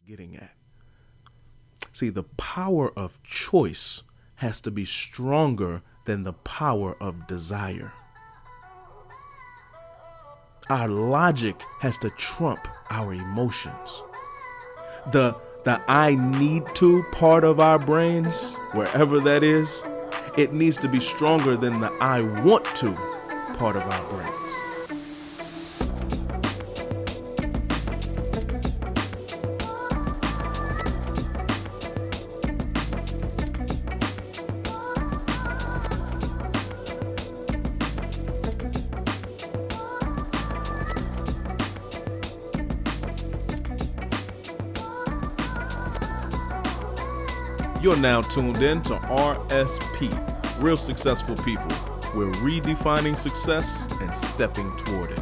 getting at. See, the power of choice has to be stronger than the power of desire. Our logic has to trump our emotions. The I need to part of our brains, wherever that is, it needs to be stronger than the I want to part of our brains. You're now tuned in to RSP, Real Successful People. We're redefining success and stepping toward it.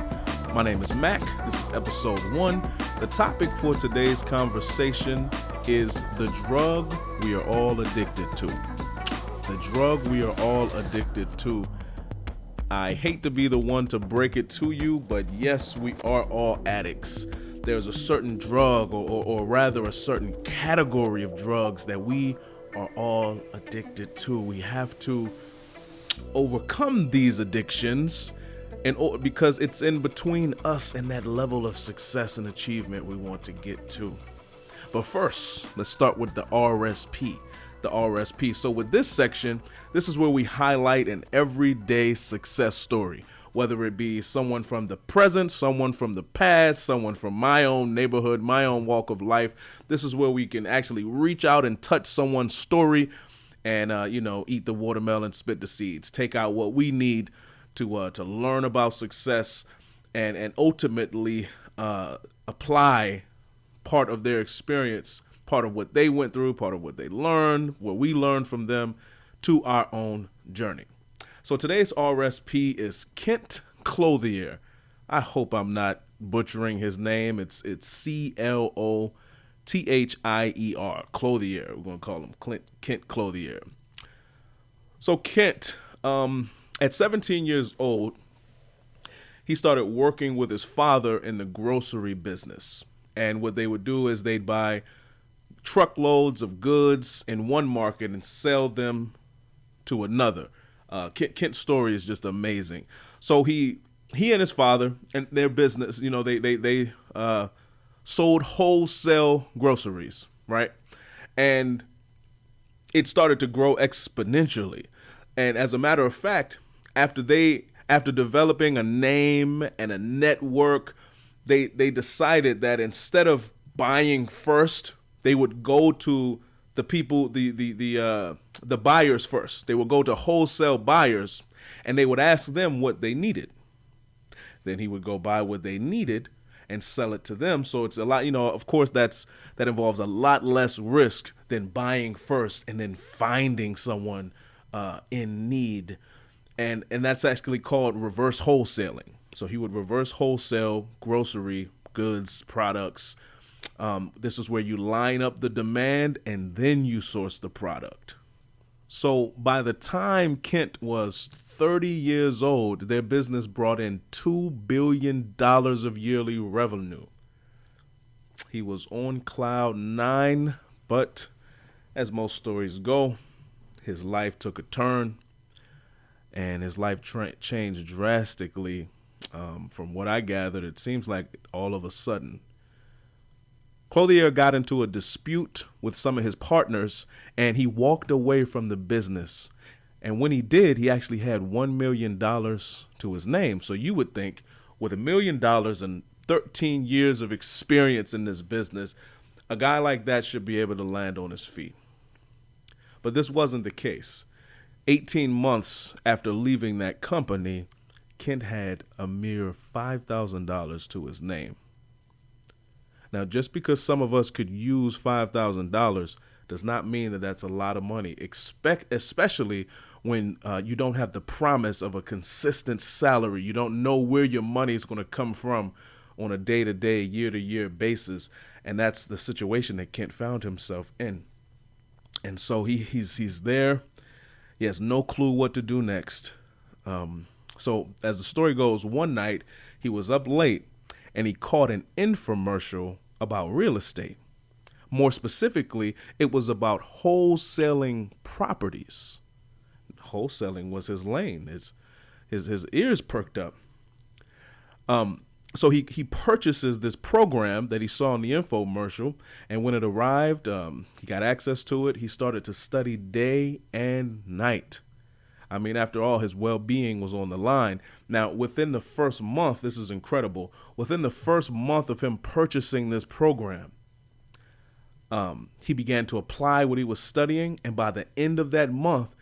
My name is Mac. This is episode 1. The topic for today's conversation is the drug we are all addicted to. The drug we are all addicted to. I hate to be the one to break it to you, but yes, we are all addicts. There's a certain drug or rather a certain category of drugs that we are all addicted to. We have to overcome these addictions because it's in between us and that level of success and achievement we want to get to. But first, let's start with the RSP. The RSP. So with this section, this is where we highlight an everyday success story. Whether it be someone from the present, someone from the past, someone from my own neighborhood, my own walk of life. This is where we can actually reach out and touch someone's story and, eat the watermelon, spit the seeds, take out what we need to learn about success and ultimately apply part of their experience, part of what they went through, part of what they learned, what we learned from them to our own journey. So today's RSP is Kent Clothier. I hope I'm not butchering his name. It's Clothier, Clothier. We're going to call him Kent Clothier. So Kent, at 17 years old, he started working with his father in the grocery business. And what they would do is they'd buy truckloads of goods in one market and sell them to another. Kent's story is just amazing. So he and his father and their business, they sold wholesale groceries, right? And it started to grow exponentially. And as a matter of fact, after developing a name and a network, they decided that instead of buying first, they would go to the people, the buyers first. They would go to wholesale buyers and they would ask them what they needed. Then he would go buy what they needed and sell it to them. So it's a lot, of course that involves a lot less risk than buying first and then finding someone in need. And that's actually called reverse wholesaling. So he would reverse wholesale grocery goods, products. This is where you line up the demand and then you source the product. So by the time Kent was 30 years old, their business brought in $2 billion of yearly revenue. He was on cloud 9, but as most stories go, his life took a turn and his life changed drastically. From what I gathered, it seems like all of a sudden. Clothier got into a dispute with some of his partners and he walked away from the business. And when he did, he actually had $1 million to his name. So you would think with $1 million and 13 years of experience in this business, a guy like that should be able to land on his feet. But this wasn't the case. 18 months after leaving that company, Kent had a mere $5,000 to his name. Now, just because some of us could use $5,000 does not mean that that's a lot of money, especially when you don't have the promise of a consistent salary. You don't know where your money is going to come from on a day-to-day, year-to-year basis. And that's the situation that Kent found himself in. And so he's there. He has no clue what to do next. So as the story goes, one night he was up late and he caught an infomercial about real estate. More specifically, it was about wholesaling properties. Wholesaling was his lane. His ears perked up. So he purchases this program that he saw in the infomercial, and when it arrived, he got access to it. He started to study day and night. I mean, after all, his well-being was on the line. Now, within the first month, this is incredible. Within the first month of him purchasing this program, he began to apply what he was studying, and by the end of that month,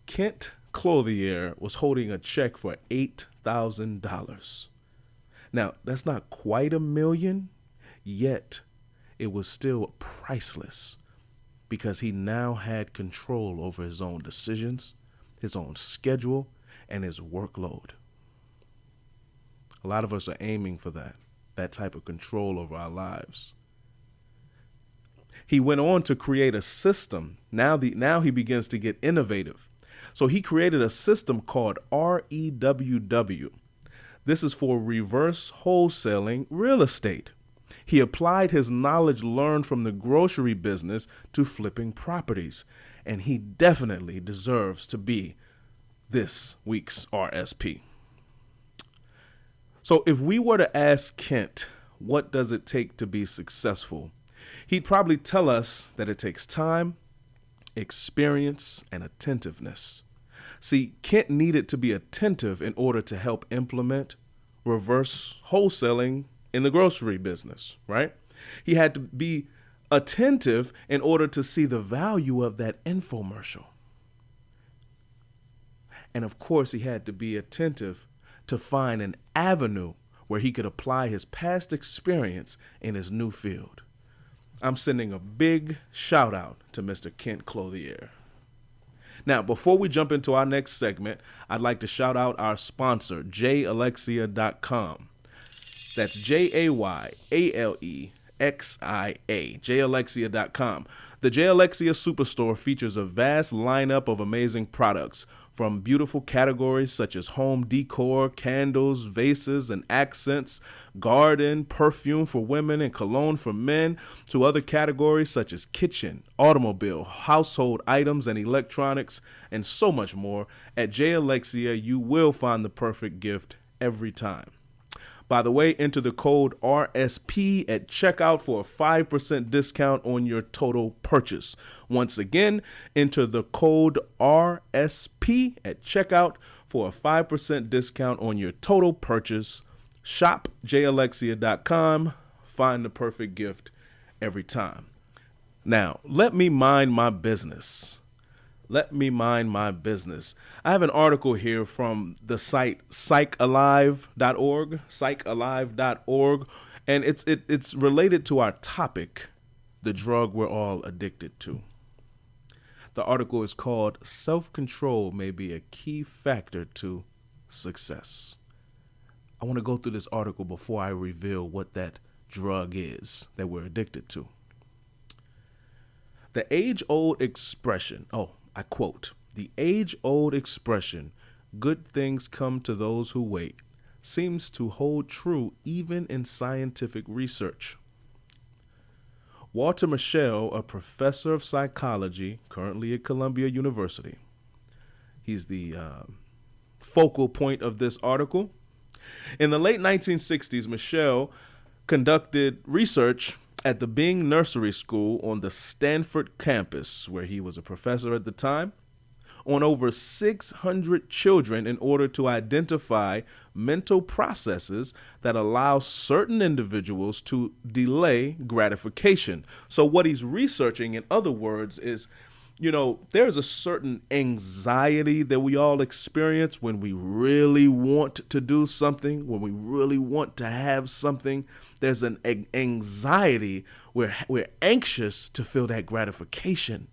Kent Clothier was holding a check for $8,000. Now, that's not quite $1 million, yet it was still priceless because he now had control over his own decisions, his own schedule, and his workload. A lot of us are aiming for that type of control over our lives. He went on to create a system. Now he begins to get innovative. So he created a system called REWW. This is for reverse wholesaling real estate. He applied his knowledge learned from the grocery business to flipping properties, and he definitely deserves to be this week's RSP. So if we were to ask Kent, what does it take to be successful? He'd probably tell us that it takes time, experience, and attentiveness. See, Kent needed to be attentive in order to help implement reverse wholesaling in the grocery business, right? He had to be attentive in order to see the value of that infomercial. And of course, he had to be attentive to find an avenue where he could apply his past experience in his new field. I'm sending a big shout out to Mr. Kent Clothier. Now, before we jump into our next segment, I'd like to shout out our sponsor, JAlexia.com. That's JAYALEXIA, JAlexia.com. The JAlexia Superstore features a vast lineup of amazing products, from beautiful categories such as home decor, candles, vases, and accents, garden, perfume for women, and cologne for men, to other categories such as kitchen, automobile, household items, and electronics, and so much more. At JAlexia, you will find the perfect gift every time. By the way, enter the code RSP at checkout for a 5% discount on your total purchase. Once again, enter the code RSP at checkout for a 5% discount on your total purchase. Shop JAlexia.com. Find the perfect gift every time. Now, let me mind my business. I have an article here from the site psychalive.org, and it's related to our topic, the drug we're all addicted to. The article is called "Self-Control May Be a Key Factor to Success." I want to go through this article before I reveal what that drug is that we're addicted to. The age-old expression, I quote, "The age-old expression, 'good things come to those who wait,' seems to hold true even in scientific research." Walter Mischel, a professor of psychology, currently at Columbia University, he's the focal point of this article. In the late 1960s, Mischel conducted research at the Bing Nursery School on the Stanford campus, where he was a professor at the time, on over 600 children in order to identify mental processes that allow certain individuals to delay gratification. So what he's researching, in other words, is, there's a certain anxiety that we all experience when we really want to do something, when we really want to have something. There's an anxiety where we're anxious to feel that gratification,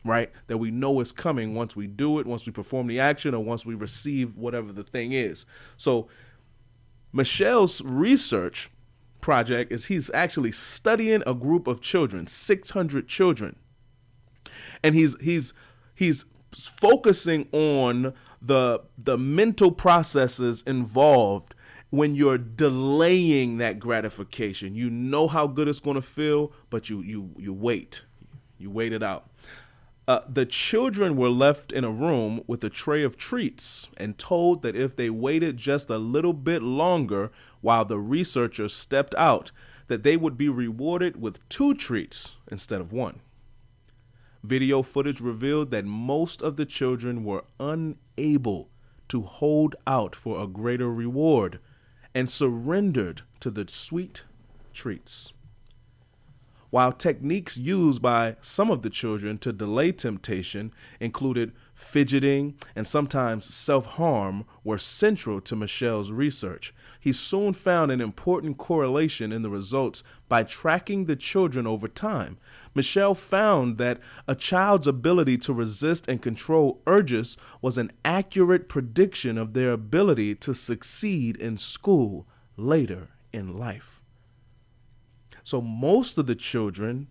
right? That we know is coming once we do it, once we perform the action, or once we receive whatever the thing is. So Mischel's research project is he's actually studying a group of children, 600 children. And he's focusing on the mental processes involved when you're delaying that gratification. You know how good it's going to feel, but you wait. You wait it out. The children were left in a room with a tray of treats and told that if they waited just a little bit longer while the researchers stepped out, that they would be rewarded with 2 treats instead of 1. Video footage revealed that most of the children were unable to hold out for a greater reward and surrendered to the sweet treats. While techniques used by some of the children to delay temptation included fidgeting and sometimes self-harm were central to Michel's research, he soon found an important correlation in the results by tracking the children over time. Michel found that a child's ability to resist and control urges was an accurate prediction of their ability to succeed in school later in life. So most of the children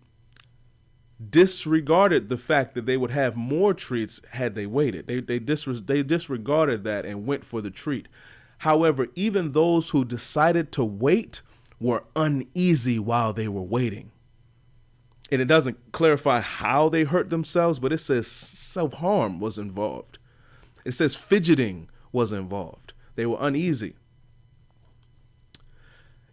disregarded the fact that they would have more treats had they waited. They disregarded that and went for the treat. However, even those who decided to wait were uneasy while they were waiting. And it doesn't clarify how they hurt themselves, but it says self-harm was involved. It says fidgeting was involved. They were uneasy.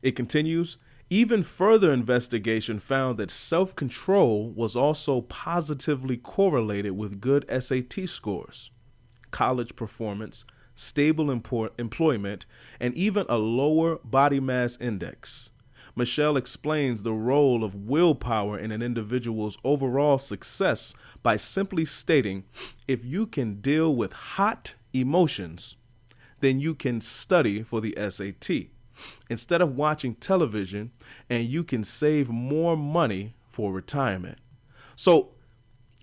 It continues. Even further investigation found that self-control was also positively correlated with good SAT scores, college performance, stable employment, and even a lower body mass index. Michel explains the role of willpower in an individual's overall success by simply stating, if you can deal with hot emotions, then you can study for the SAT. Instead of watching television, and you can save more money for retirement. So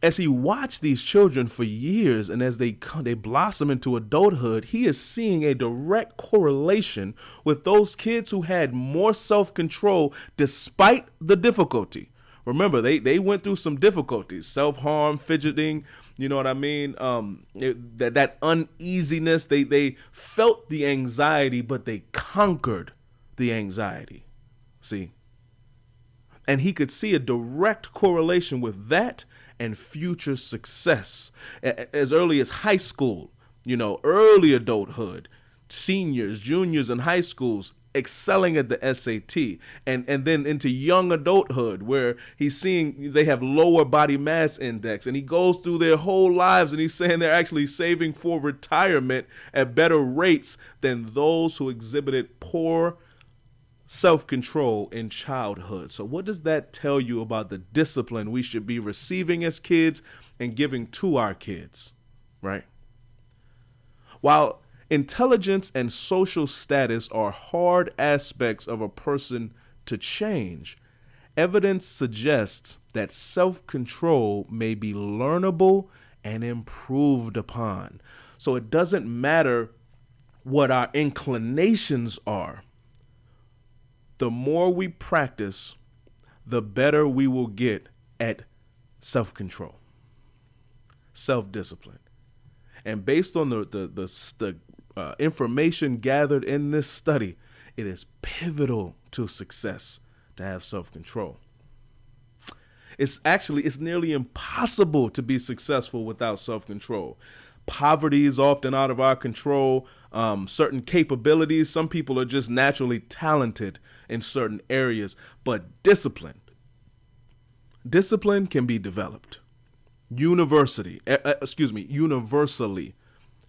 as he watched these children for years and as they blossom into adulthood, he is seeing a direct correlation with those kids who had more self-control despite the difficulty. Remember, they went through some difficulties, self-harm, fidgeting, you know what I mean? That uneasiness, they felt the anxiety, but they conquered the anxiety. See? And he could see a direct correlation with that and future success. As early as high school, early adulthood, seniors, juniors in high schools, excelling at the SAT, and then into young adulthood where he's seeing they have lower body mass index, and he goes through their whole lives and he's saying they're actually saving for retirement at better rates than those who exhibited poor self-control in childhood. So what does that tell you about the discipline we should be receiving as kids and giving to our kids, right? While intelligence and social status are hard aspects of a person to change, evidence suggests that self-control may be learnable and improved upon. So it doesn't matter what our inclinations are. The more we practice, the better we will get at self-control, self-discipline. And based on the information gathered in this study, it is pivotal to success to have self-control. It's nearly impossible to be successful without self-control. Poverty is often out of our control. Certain capabilities, some people are just naturally talented in certain areas, but discipline can be developed. Universally,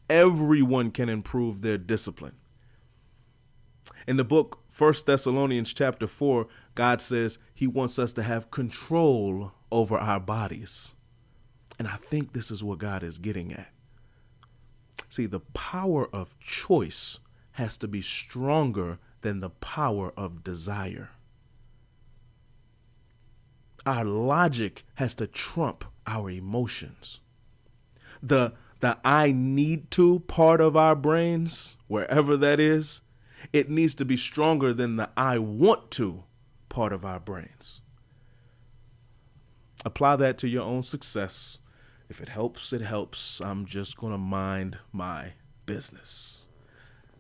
everyone can improve their discipline. In the book 1 Thessalonians chapter 4, God says he wants us to have control over our bodies. And I think this is what God is getting at. See, the power of choice has to be stronger than the power of desire. Our logic has to trump our emotions. The I need to part of our brains, wherever that is, it needs to be stronger than the I want to part of our brains. Apply that to your own success. If it helps, it helps. I'm just going to mind my business.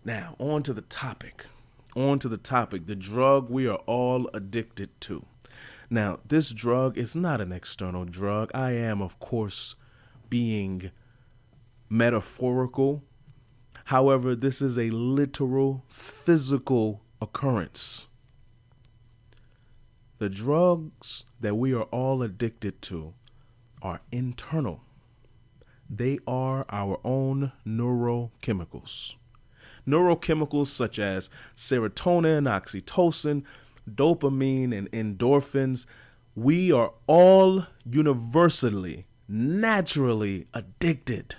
Now, on to the topic. on to the topic, the drug we are all addicted to. Now, this drug is not an external drug. I am, of course, being metaphorical. However, this is a literal, physical occurrence. The drugs that we are all addicted to are internal. They are our own neurochemicals. Neurochemicals such as serotonin, oxytocin, dopamine, and endorphins. We are all universally, naturally addicted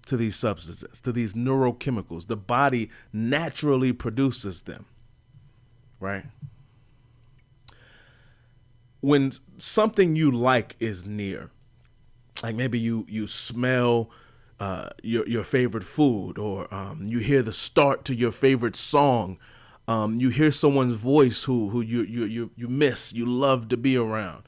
to these substances, to these neurochemicals. The body naturally produces them, right? When something you like is near, like maybe you smell your favorite food, or you hear the start to your favorite song, you hear someone's voice who you miss, you love to be around,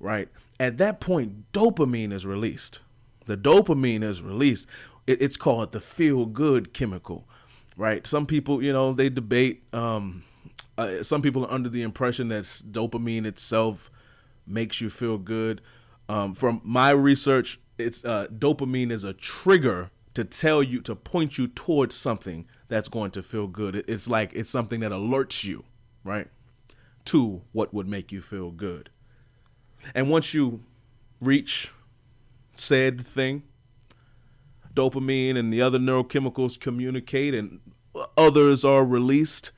right? At that point, dopamine is released. The dopamine is released. It's called the feel-good chemical, right? Some people, they debate. Some people are under the impression that dopamine itself makes you feel good. From my research, it's dopamine is a trigger to point you towards something that's going to feel good. It's something that alerts you, right, to what would make you feel good. And once you reach said thing, dopamine and the other neurochemicals communicate and others are released.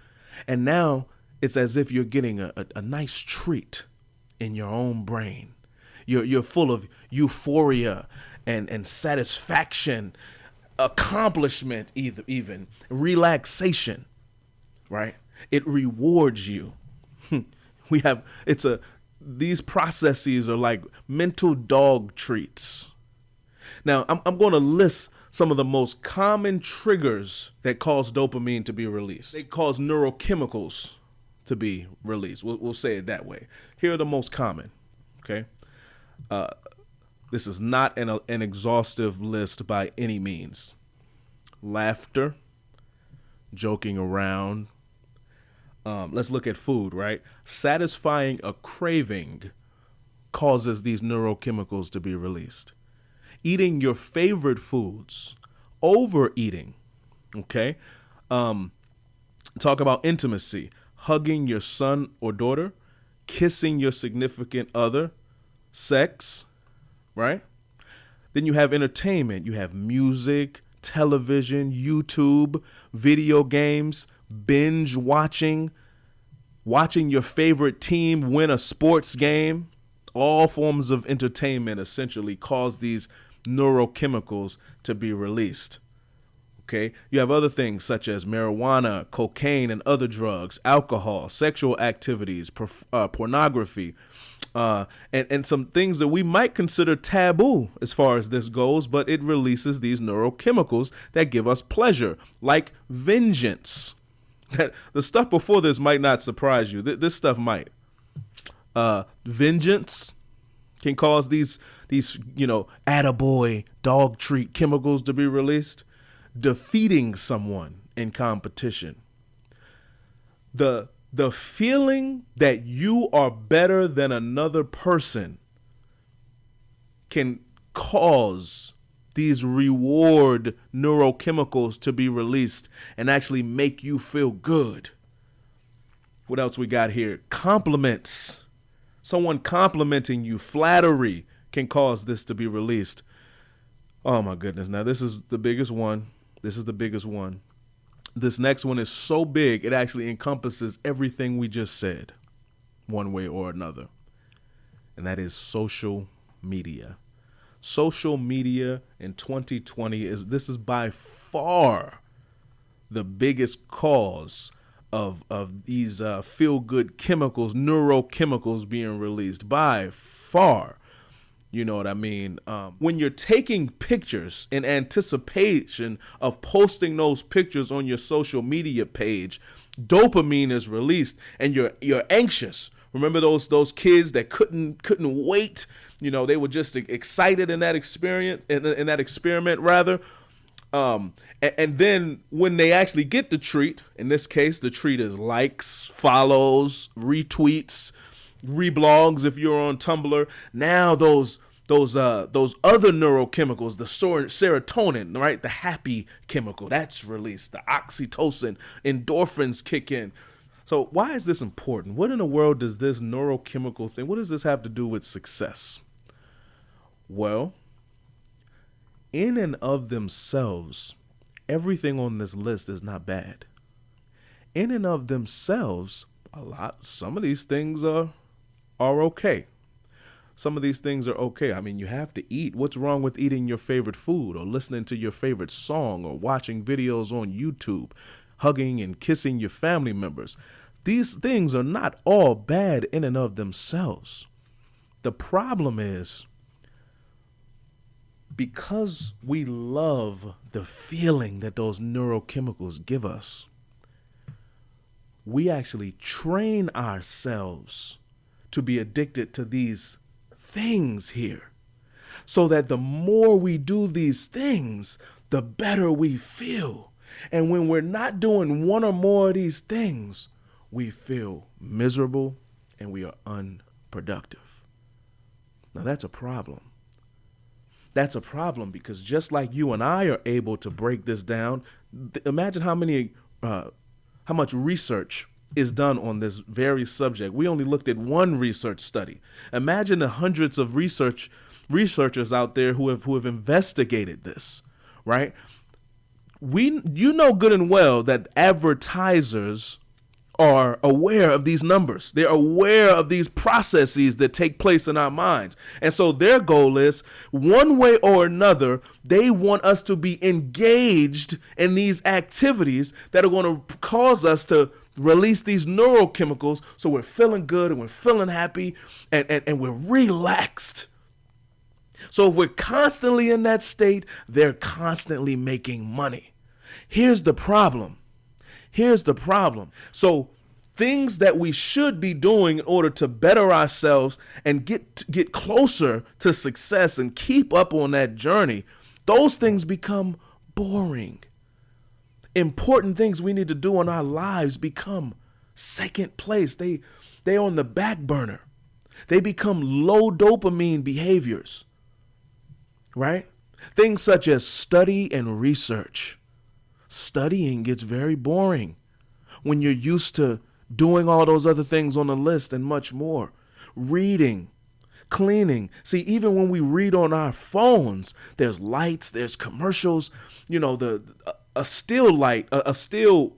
And now it's as if you're getting a nice treat in your own brain. You're full of euphoria and satisfaction, accomplishment, even relaxation, right? It rewards you. These processes are like mental dog treats. Now, I'm going to list some of the most common triggers that cause dopamine to be released. They cause neurochemicals to be released. We'll say it that way. Here are the most common, okay? This is not an exhaustive list by any means. Laughter, joking around. Let's look at food, right? Satisfying a craving causes these neurochemicals to be released. Eating your favorite foods, overeating, okay? Talk about intimacy, hugging your son or daughter, kissing your significant other, sex, right? Then you have entertainment. You have music, television, YouTube, video games, binge watching your favorite team win a sports game. All forms of entertainment essentially cause these neurochemicals to be released. Okay, you have other things such as marijuana, cocaine, and other drugs, alcohol, sexual activities, pornography, and some things that we might consider taboo as far as this goes, but it releases these neurochemicals that give us pleasure, like vengeance. The stuff before this might not surprise you. This stuff might. Vengeance can cause these attaboy dog treat chemicals to be released. Defeating someone in competition. The feeling that you are better than another person can cause these reward neurochemicals to be released and actually make you feel good. What else we got here? Compliments. Someone complimenting you, flattery, can cause this to be released. Oh my goodness. Now this is the biggest one. This next one is so big, it actually encompasses everything we just said, one way or another. And that is social media. Social media in 2020 is by far the biggest cause of these feel-good chemicals, neurochemicals being released, by far. You know what I mean? When you're taking pictures in anticipation of posting those pictures on your social media page, dopamine is released and you're anxious. Remember those kids that couldn't wait? They were just excited in that experience, in that experiment rather. And then when they actually get the treat, in this case, the treat is likes, follows, retweets, reblogs if you're on Tumblr. Now those other neurochemicals, the serotonin, right, the happy chemical, that's released. The oxytocin, endorphins kick in. So why is this important? What in the world does this neurochemical thing? What does this have to do with success? Well, in and of themselves, everything on this list is not bad. In and of themselves, some of these things are okay. Some of these things are okay. I mean, you have to eat. What's wrong with eating your favorite food or listening to your favorite song or watching videos on YouTube, hugging and kissing your family members? These things are not all bad in and of themselves. The problem is, because we love the feeling that those neurochemicals give us, we actually train ourselves to be addicted to these things here, so that the more we do these things, the better we feel. And when we're not doing one or more of these things, we feel miserable and we are unproductive. Now that's a problem. That's a problem because just like you and I are able to break this down, imagine how much research is done on this very subject. We only looked at one research study. Imagine the hundreds of researchers out there who have investigated this, right? You know good and well that advertisers are aware of these numbers. They're aware of these processes that take place in our minds. And so their goal is, one way or another, they want us to be engaged in these activities that are going to cause us to release these neurochemicals so we're feeling good and we're feeling happy and we're relaxed. So if we're constantly in that state, they're constantly making money. Here's the problem. So things that we should be doing in order to better ourselves and get closer to success and keep up on that journey, those things become boring. Important things we need to do in our lives become second place. They're on the back burner. They become low dopamine behaviors, right? Things such as study and research. Studying gets very boring when you're used to doing all those other things on the list and much more. Reading, cleaning. See, even when we read on our phones, there's lights, there's commercials. You know, a still light, a still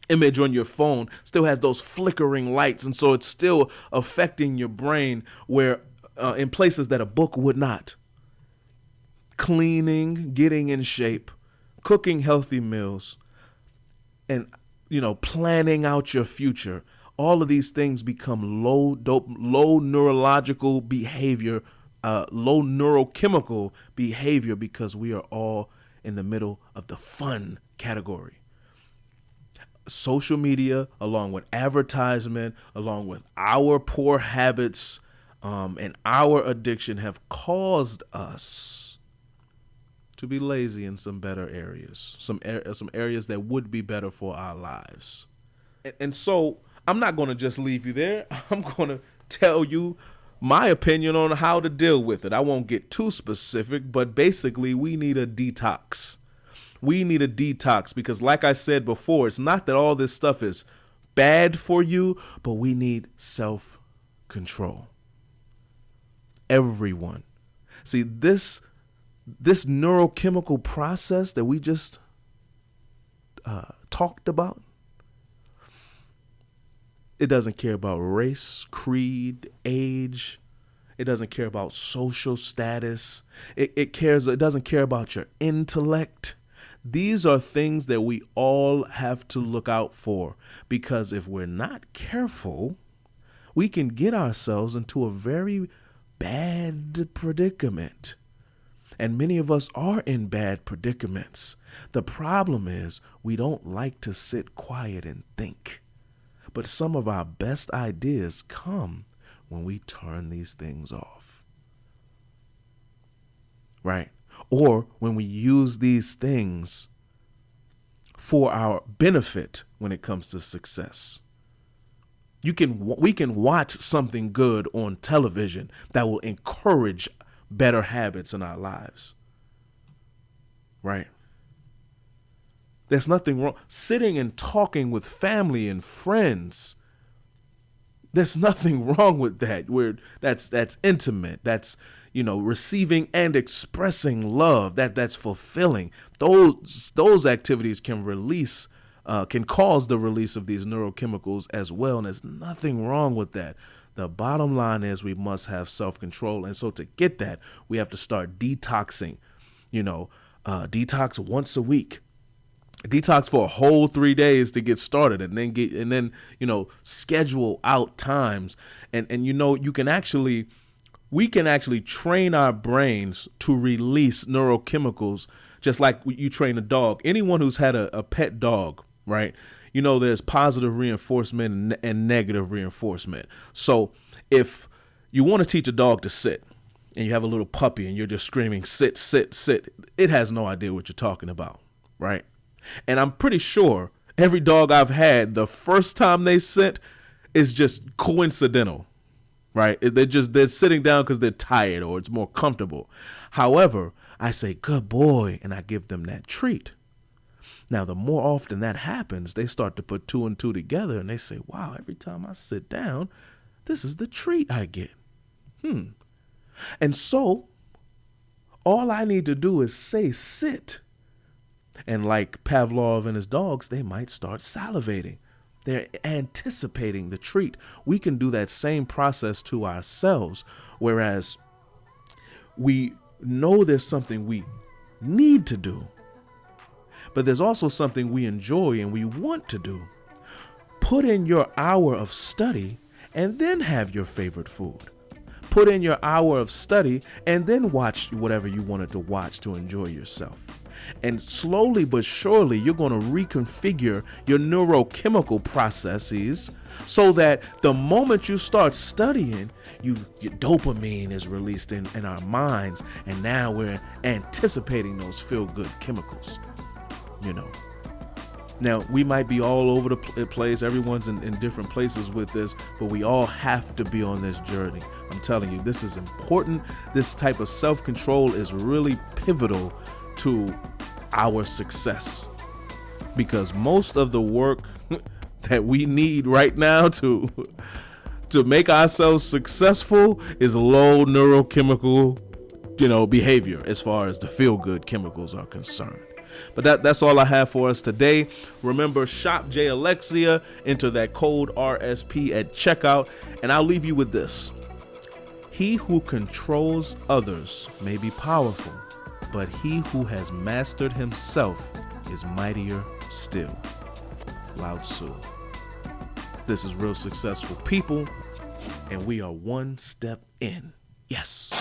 image on your phone still has those flickering lights, and so it's still affecting your brain where in places that a book would not. Cleaning, getting in shape, cooking healthy meals, and planning out your future. All of these things become low neurological behavior, low neurochemical behavior, because we are all in the middle of the fun category. Social media, along with advertisement, along with our poor habits, and our addiction, have caused us to be lazy in some better areas, some areas that would be better for our lives. And so I'm not going to just leave you there. I'm going to tell you my opinion on how to deal with it. I won't get too specific, but basically we need a detox. We need a detox because, like I said before, it's not that all this stuff is bad for you, but we need self-control. Everyone. See, this neurochemical process that we just talked about, it doesn't care about race, creed, age. It doesn't care about social status. It doesn't care about your intellect. These are things that we all have to look out for, because if we're not careful, we can get ourselves into a very bad predicament. And many of us are in bad predicaments. The problem is we don't like to sit quiet and think. But some of our best ideas come when we turn these things off. Right? or when we use these things for our benefit when it comes to success. We can watch something good on television that will encourage better habits in our lives. Right? There's nothing wrong. Sitting and talking with family and friends. There's nothing wrong with that. That's intimate. That's, receiving and expressing love. That's fulfilling. Those activities can cause the release of these neurochemicals as well. And there's nothing wrong with that. The bottom line is we must have self-control. And so to get that, we have to start detoxing, detox once a week, detox for a whole 3 days to get started, and then schedule out times. And we can actually train our brains to release neurochemicals just like you train a dog. Anyone who's had a pet dog, right? There's positive reinforcement and negative reinforcement. So if you want to teach a dog to sit and you have a little puppy and you're just screaming, sit, sit, sit, it has no idea what you're talking about, right? And I'm pretty sure every dog I've had, the first time they sit is just coincidental, right? They're sitting down because they're tired or it's more comfortable. However, I say, good boy, and I give them that treat. Now, the more often that happens, they start to put 2 and 2 together and they say, wow, every time I sit down, this is the treat I get. And so all I need to do is say sit. And like Pavlov and his dogs, they might start salivating. They're anticipating the treat. We can do that same process to ourselves, whereas we know there's something we need to do, but there's also something we enjoy and we want to do. Put in your hour of study and then have your favorite food. Put in your hour of study and then watch whatever you wanted to watch to enjoy yourself. And slowly but surely, you're going to reconfigure your neurochemical processes so that the moment you start studying, your dopamine is released in our minds. And now we're anticipating those feel-good chemicals, Now, we might be all over the place. Everyone's in different places with this, but we all have to be on this journey. I'm telling you, this is important. This type of self-control is really pivotal to our success, because most of the work that we need right now to make ourselves successful is low neurochemical, behavior as far as the feel-good chemicals are concerned. But that's all I have for us today. Remember, shop J Alexia, enter that code RSP at checkout, and I'll leave you with this. He who controls others may be powerful, but he who has mastered himself is mightier still. Lao Tzu. This is Real Successful People, and we are one step in. Yes.